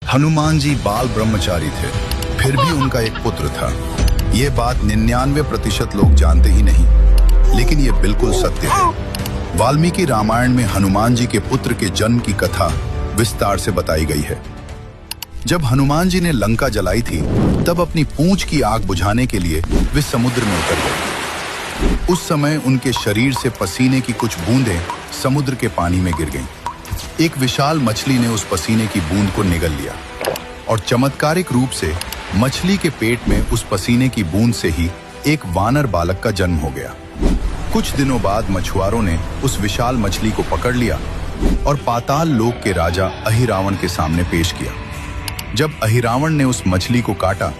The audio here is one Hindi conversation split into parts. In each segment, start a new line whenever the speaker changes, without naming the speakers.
हनुमान जी बाल ब्रह्मचारी थे, फिर भी उनका एक पुत्र था। ये बात 99% लोग जानते ही नहीं, लेकिन ये बिल्कुल सत्य है। वाल्मीकि रामायण में हनुमान जी के पुत्र के जन्म की कथा विस्तार से बताई गई है। जब हनुमान जी ने लंका जलाई थी, तब अपनी पूंछ की आग बुझाने के लिए वे समुद्र में उतर गए। उस समय उनके शरीर से पसीने की कुछ बूंदें समुद्र के पानी में गिर गईं। एक विशाल मछली ने उस पसीने की बूंद को निगल लिया और चमत्कारिक रूप से मछली के पेट में उस पसीने की बूंद से ही एक वानर बालक का जन्म हो गया। कुछ दिनों बाद मछुआरों ने उस विशाल मछली को पकड़ लिया और पाताल लोक के राजा अहिरावण के सामने पेश किया। जब अहिरावण ने उस मछली को काटा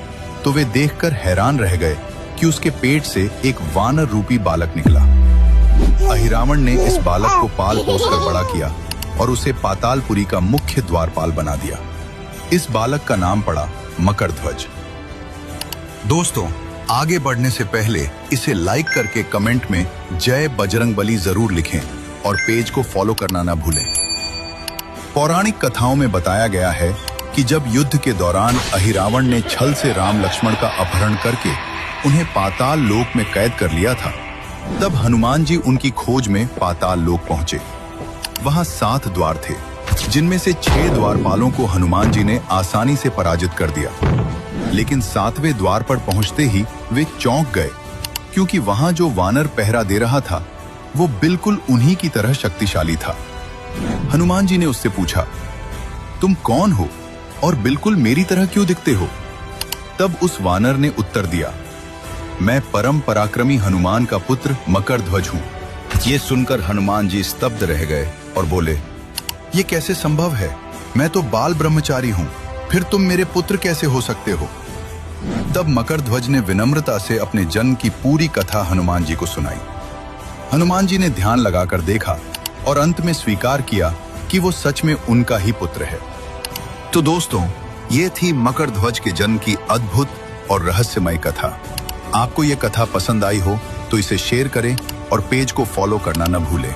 तो वे देखकर हैरान रह गए कि उसके पेट से एक वानर रूपी बालक निकला। अहिरावण ने इस बालक को पाल पोसकर बड़ा किया और उसे पातालपुरी का मुख्य द्वारपाल बना दिया। इस बालक का नाम पड़ा मकरध्वज। दोस्तों, आगे बढ़ने से पहले इसे लाइक करके कमेंट में जय बजरंगबली जरूर लिखें और पेज को फॉलो करना ना भूलें। पौराणिक कथाओं में बताया गया है कि जब युद्ध के दौरान अहिरावण ने छल से राम लक्ष्मण का अपहरण करके उन्हें पाताल लोक में कैद कर लिया था, तब हनुमान जी उनकी खोज में पाताल लोक पहुंचे। वहां 7 द्वार थे, जिनमें से 6 द्वारपालों को हनुमान जी ने आसानी से पराजित कर दिया। लेकिन 7वें द्वार पर पहुंचते ही वे चौंक गए, क्योंकि वहां जो वानर पहरा दे रहा था वो बिल्कुल उन्हीं की तरह शक्तिशाली था। हनुमान जी ने उससे पूछा, तुम कौन हो और बिल्कुल मेरी तरह क्यों दिखते हो? तब उस वानर ने उत्तर दिया, मैं परम पराक्रमी हनुमान का पुत्र मकरध्वज हूं। ये सुनकर हनुमान जी स्तब्ध रह गए और बोले, ये कैसे संभव है? मैं तो बाल ब्रह्मचारी हूं, फिर तुम मेरे पुत्र कैसे हो सकते हो? तब मकरध्वज ने विनम्रता से अपने जन्म की पूरी कथा हनुमान जी को सुनाई। हनुमान जी ने ध्यान लगाकर देखा और अंत में स्वीकार किया कि वो सच में उनका ही पुत्र है। तो दोस्तों, ये थी मकरध्वज के जन्म की अद्भुत और रहस्यमय कथा। आपको ये कथा पसंद आई हो तो इसे शेयर करें और पेज को फॉलो करना न भूलें।